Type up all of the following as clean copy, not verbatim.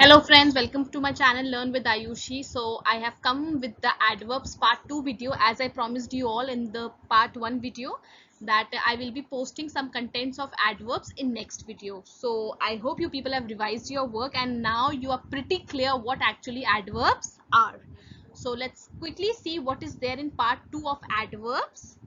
Hello friends, welcome to my channel Learn with Ayushi. So I have come with the adverbs part 2 video as I promised you all in the part 1 video that I will be posting some contents of adverbs in next video. So I hope you people have revised your work and now you are pretty clear what actually adverbs are. So let's quickly see what is there in part 2 of adverbs.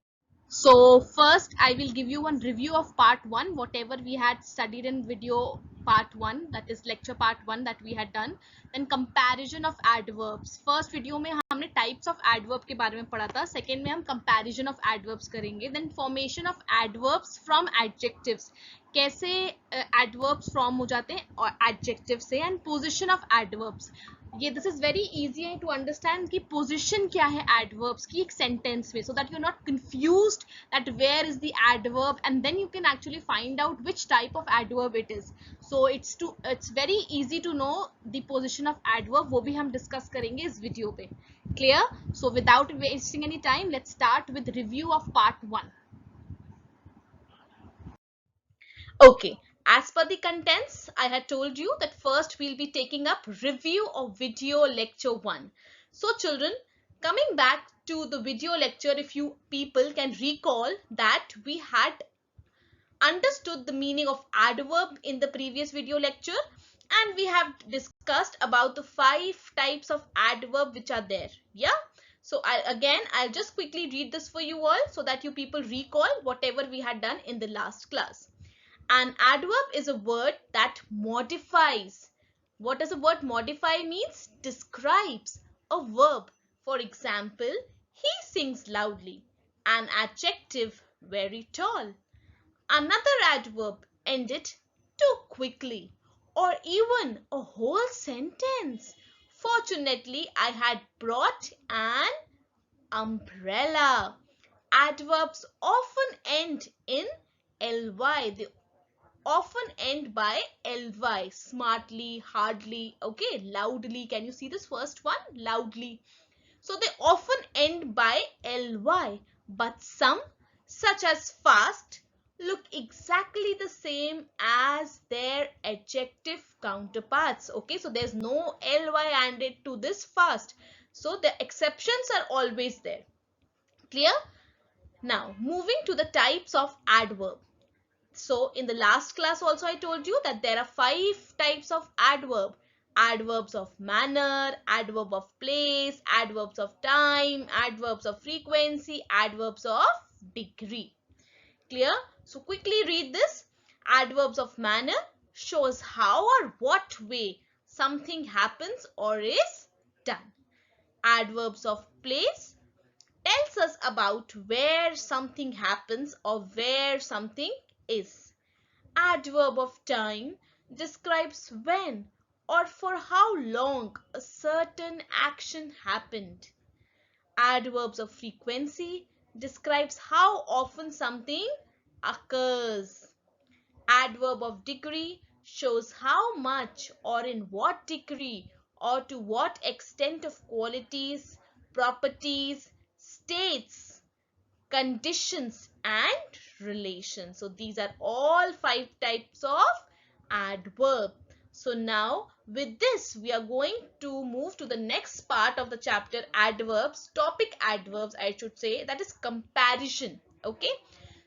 So first I will give you one review of part 1, whatever we had studied in video part 1, that is lecture part 1 that we had done. Then comparison of adverbs. First video में हमने types of adverb के बारे में पढ़ा था. Second में हम comparison of adverbs करेंगे. Then formation of adverbs from adjectives. कैसे adverbs form हो जाते हैं और adjectives से, and position of adverbs. ये दिस इज वेरी इजी है टू अंडरस्टैंड कि पोजीशन क्या है एडवर्ब्स की एक सेंटेंस में, so that you are not confused that where is the adverb and then you can actually find out which type of adverb it is. So it's very easy to know the position of adverb, वो भी हम discuss करेंगे इस video पे. Clear? So without wasting any time let's start with review of part 1. Okay, as per the contents, I had told you that first we'll be taking up review of video lecture 1. So children, coming back to the video lecture, if you people can recall that we had understood the meaning of adverb in the previous video lecture, and we have discussed about the 5 types of adverb which are there. Yeah. So I'll just quickly read this for you all so that you people recall whatever we had done in the last class. An adverb is a word that modifies. What does the word modify means? Describes a verb. For example, he sings loudly. An adjective, very tall. Another adverb, ended too quickly. Or even a whole sentence. Fortunately, I had brought an umbrella. Adverbs often end in ly. They often end by ly. Smartly, hardly, okay, loudly. Can you see this first one? Loudly. So they often end by ly, but some, such as fast, look exactly the same as their adjective counterparts. Okay, so there's no ly added to this fast, so the exceptions are always there. Clear? Now moving to the types of adverb. So in the last class also I told you that there are 5 types of adverb. Adverbs of manner, adverb of place, adverbs of time, adverbs of frequency, adverbs of degree. Clear? So quickly read this. Adverbs of manner shows how or what way something happens or is done. Adverbs of place tells us about where something happens or where something is. Adverb of time describes when or for how long a certain action happened. Adverbs of frequency describes how often something occurs. Adverb of degree shows how much or in what degree or to what extent of qualities, properties, states, conditions and relations. So these are all 5 types of adverb. So now with this we are going to move to the next part of the chapter, adverbs, topic adverbs I should say, that is comparison. Okay,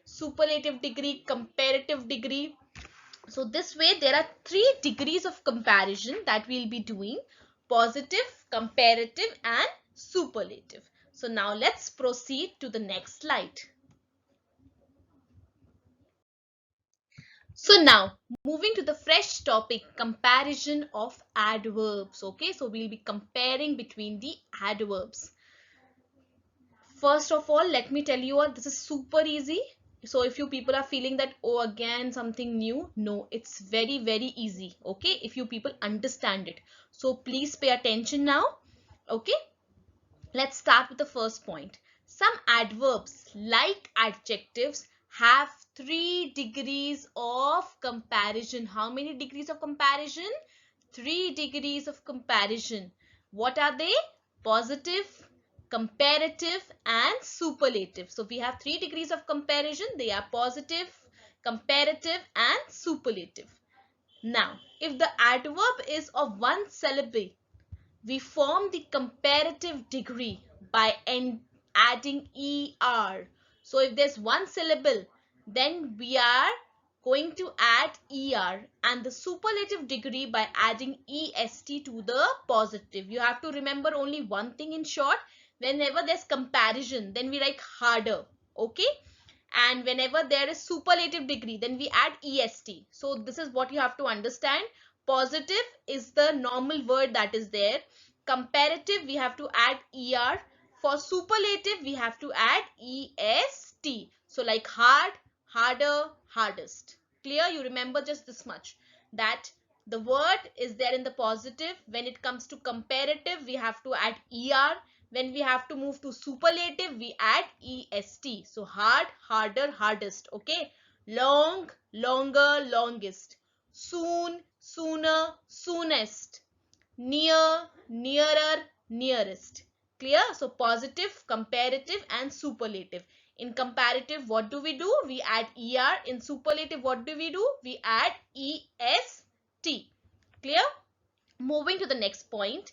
superlative degree, comparative degree. So this way there are 3 degrees of comparison that we'll be doing: positive, comparative and superlative. So now let's proceed to the next slide. So now moving to the fresh topic, comparison of adverbs. Okay, so we'll be comparing between the adverbs. First of all, let me tell you all, this is super easy. So if you people are feeling that, oh, again something new, no, it's very easy. Okay, if you people understand it. So please pay attention now. Okay, let's start with the first point. Some adverbs, like adjectives, have 3 degrees of comparison. How many degrees of comparison? 3 degrees of comparison. What are they? Positive, comparative and superlative. So we have 3 degrees of comparison. They are positive, comparative and superlative. Now If the adverb is of one syllable, we form the comparative degree by adding er. So if there's one syllable, then we are going to add er, and the superlative degree by adding est to the positive. You have to remember only one thing in short. Whenever there's comparison, then we write harder. Okay, and whenever there is superlative degree, then we add est. So this is what you have to understand. Positive is the normal word that is there. Comparative, we have to add er. For superlative, we have to add est. So like hard, harder, hardest. Clear? You remember just this much, that the word is there in the positive. When it comes to comparative, we have to add er. When we have to move to superlative, we add est. So hard, harder, hardest. Okay. Long, longer, longest. Soon, sooner, soonest. Near, nearer, nearest. Clear? So positive, comparative and superlative. In comparative, what do? We add er. In superlative, what do? We add est. Clear? Moving to the next point.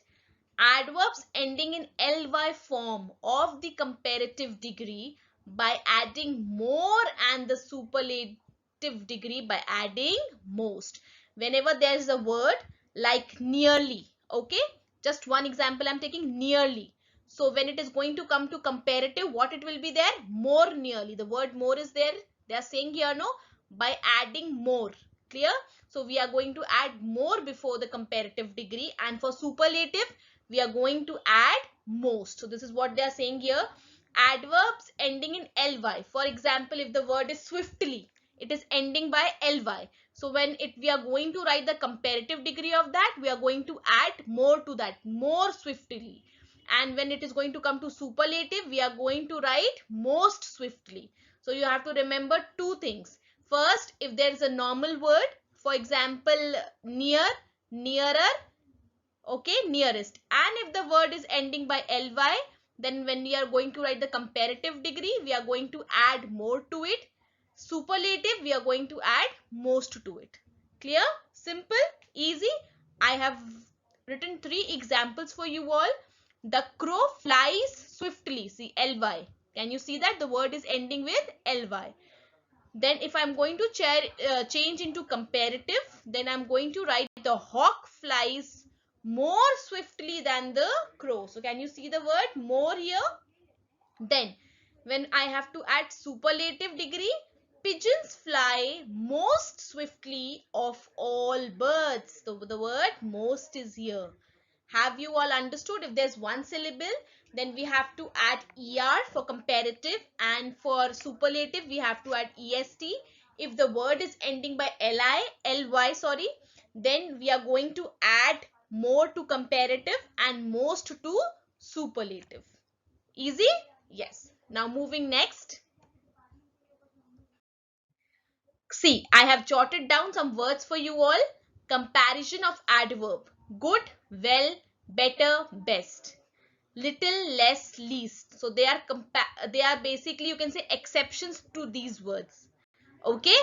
Adverbs ending in ly form of the comparative degree by adding more, and the superlative degree by adding most. Whenever there is a word like nearly, okay, just one example I'm taking, nearly. So when it is going to come to comparative, what it will be there? More nearly. The word more is there. They are saying here, no, by adding more. Clear? So we are going to add more before the comparative degree, and for superlative, we are going to add most. So this is what they are saying here. Adverbs ending in ly. For example, if the word is swiftly, it is ending by ly. So when we are going to write the comparative degree of that, we are going to add more to that, more swiftly. And when it is going to come to superlative, we are going to write most swiftly. So you have to remember two things. First, if there is a normal word, for example, near, nearer, okay, nearest, and if the word is ending by ly, then when we are going to write the comparative degree, we are going to add more to it. Superlative, we are going to add most to it. Clear? Simple, easy. I have written 3 examples for you all. The crow flies swiftly. See, ly. Can you see that the word is ending with ly? Then if I'm going to change into comparative, then I'm going to write the hawk flies more swiftly than the crow. So can you see the word more here? Then when I have to add superlative degree, pigeons fly most swiftly of all birds. So the word most is here. Have you all understood? If there's one syllable, then we have to add er for comparative, and for superlative we have to add est. If the word is ending by ly, sorry, then we are going to add more to comparative and most to superlative. Easy? Yes. Now moving next. See, I have jotted down some words for you all. Comparison of adverb. Good, well, better, best. Little, less, least. So they are basically, you can say, exceptions to these words. Okay?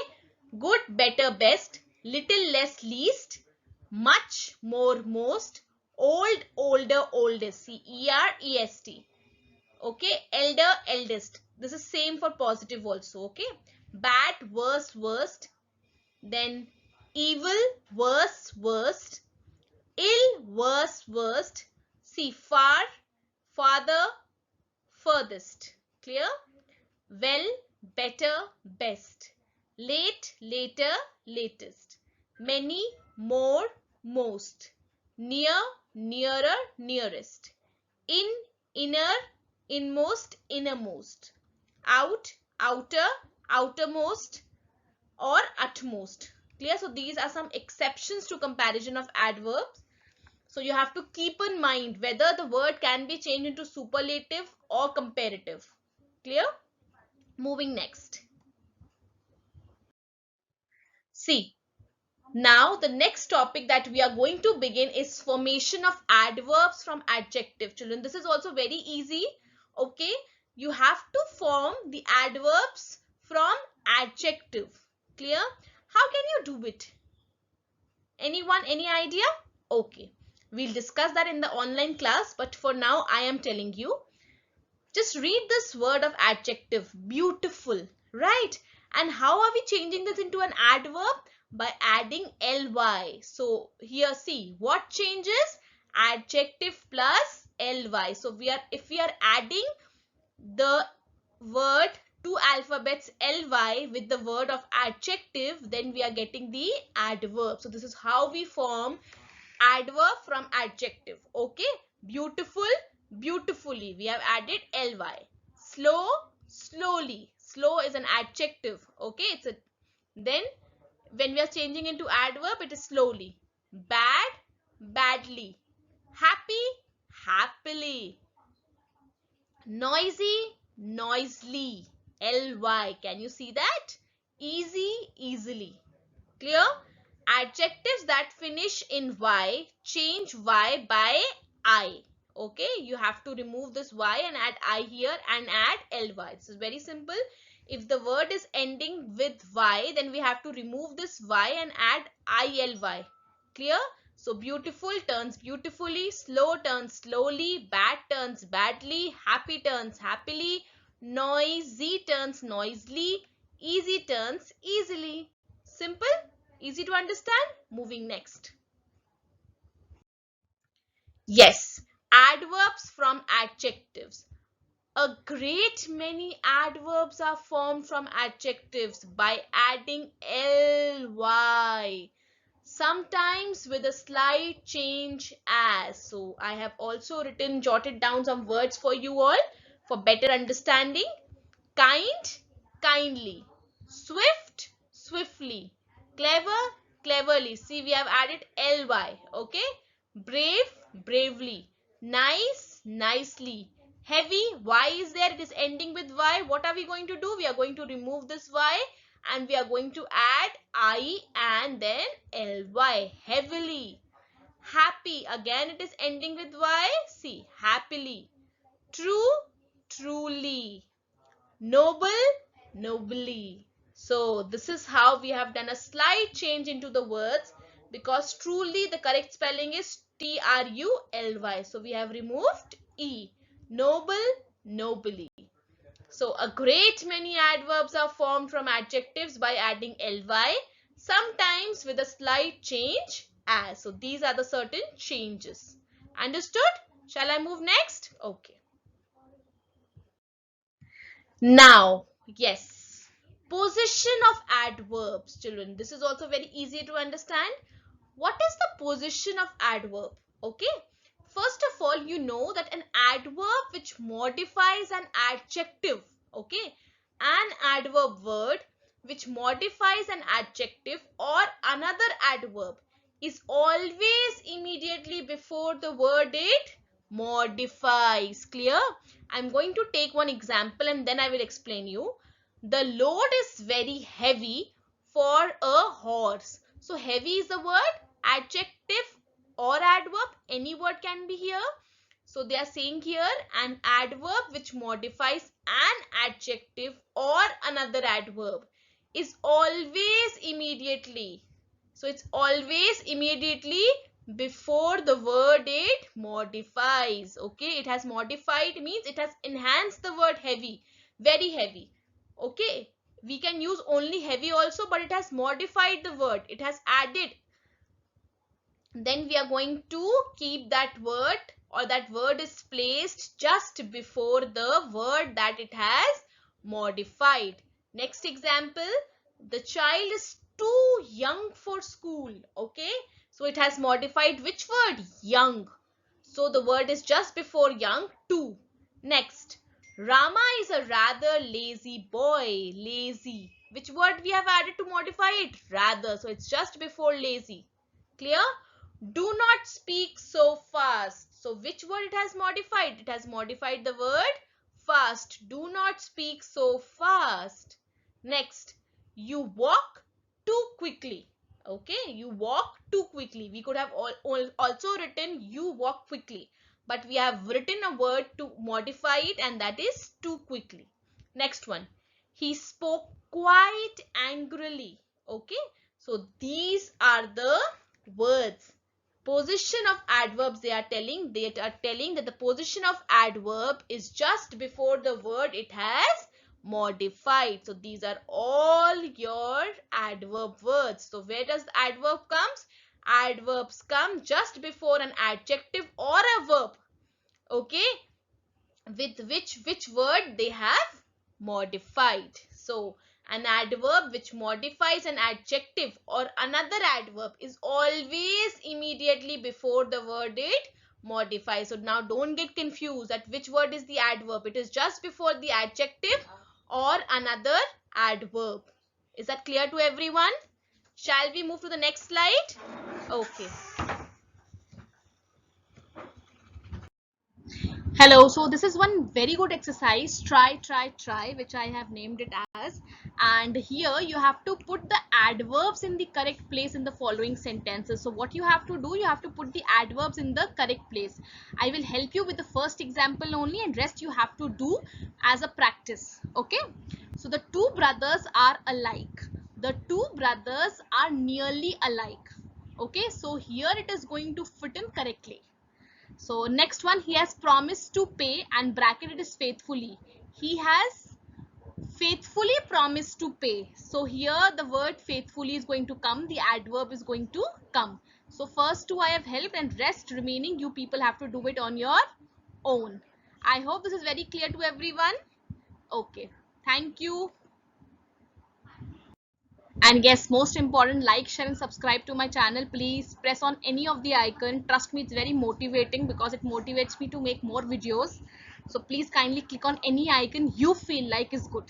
Good, better, best. Little, less, least. Much, more, most. Old, older, oldest. See, est. Okay? Elder, eldest. This is same for positive also. Okay? Bad, worst, worst. Then evil, worst, worst. Ill, worst, worst. See, far, farther, furthest. Clear? Well, better, best. Late, later, latest. Many, more, most. Near, nearer, nearest. In, inner, inmost, innermost. Out, outer, outermost, or utmost. Clear? So these are some exceptions to comparison of adverbs. So you have to keep in mind whether the word can be changed into superlative or comparative. Clear? Moving next. See, now the next topic that we are going to begin is formation of adverbs from adjective. Children, this is also very easy. Okay, you have to form the adverbs from adjective. Clear? How can you do it? Anyone, any idea? Okay, we'll discuss that in the online class, but for now I am telling you. Just read this word of adjective, beautiful, right? And how are we changing this into an adverb? By adding ly. So here see what changes? Adjective plus ly. So if we are adding the word two alphabets ly with the word of adjective, then we are getting the adverb. So this is how we form adverb from adjective. Okay, beautiful, beautifully, we have added ly. Slow, slowly. Slow is an adjective. Okay, it's a, then when we are changing into adverb, it is slowly. Bad, badly. Happy, happily. Noisy, noisily. ly, can you see that? Easy, easily. Clear? Adjectives that finish in y, change y by I. Okay, you have to remove this y and add I here and add ly. This is very simple. If the word is ending with y, then we have to remove this y and add ily. Clear? So beautiful turns beautifully, slow turns slowly, bad turns badly, happy turns happily, noisy turns noisily, easy turns easily. Simple? Easy to understand? Moving next. Yes, adverbs from adjectives. A great many adverbs are formed from adjectives by adding ly. Sometimes with a slight change as. So I have also jotted down some words for you all for better understanding. Kind, kindly. Swift, swiftly. Clever, cleverly. See, we have added ly. Okay. Brave, bravely. Nice, nicely. Heavy, y is there. It is ending with y. What are we going to do? We are going to remove this y and we are going to add I and then ly. Heavily. Happy, again it is ending with y. See, happily. True, truly. Noble, nobly. So this is how we have done a slight change into the words, because truly the correct spelling is truly. So we have removed e. Noble, nobly. So a great many adverbs are formed from adjectives by adding ly, sometimes with a slight change as. So these are the certain changes. Understood? Shall I move next? Okay. Now, yes, position of adverbs, children. This is also very easy to understand. What is the position of adverb? Okay. First of all, you know that an adverb which modifies an adjective, okay, an adverb word which modifies an adjective or another adverb is always immediately before the word it modifies. Clear? I'm going to take one example and then I will explain you. The load is very heavy for a horse. So heavy is the word, adjective or adverb, any word can be here. So they are saying here an adverb which modifies an adjective or another adverb is always immediately. So it's always immediately before the word it modifies. Okay, it has modified means it has enhanced the word heavy, very heavy. Okay, we can use only heavy also, but it has modified the word, it has added. Then we are going to keep that word, or that word is placed just before the word that it has modified. Next example, the child is too young for school. Okay, so it has modified which word? Young. So the word is just before young, too. Next, Rama is a rather lazy boy. Lazy. Which word we have added to modify it? Rather. So it's just before lazy. Clear? Do not speak so fast. So which word it has modified? It has modified the word fast. Do not speak so fast. Next, you walk too quickly. Okay, you walk too quickly. We could have also written you walk quickly, but we have written a word to modify it, and that is too quickly. Next one, he spoke quite angrily. Okay, so these are the words. Position of adverbs, they are telling that the position of adverb is just before the word it has modified. So these are all your adverb words. So where does the adverb comes? Adverbs come just before an adjective or a verb, okay, with which word they have modified. So an adverb which modifies an adjective or another adverb is always immediately before the word it modifies. So now don't get confused at which word is the adverb. It is just before the adjective or another adverb. Is that clear to everyone? Shall we move to the next slide? Okay. Hello, so this is one very good exercise, try, which I have named it as. And here you have to put the adverbs in the correct place in the following sentences. So what you have to do, you have to put the adverbs in the correct place. I will help you with the first example only, and rest you have to do as a practice. Okay, so the two brothers are alike. The two brothers are nearly alike. Okay, so here it is going to fit in correctly. So next one, he has promised to pay, and bracketed is faithfully. He has faithfully promised to pay. So here the word faithfully is going to come. The adverb is going to come. So first two I have helped, and rest remaining you people have to do it on your own. I hope this is very clear to everyone. Okay. Thank you. And yes, most important, like, share and subscribe to my channel. Please press on any of the icon. Trust me, it's very motivating because it motivates me to make more videos. So please kindly click on any icon you feel like is good.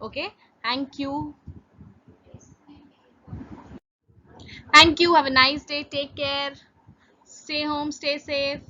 Okay, thank you. Thank you. Have a nice day. Take care. Stay home, stay safe.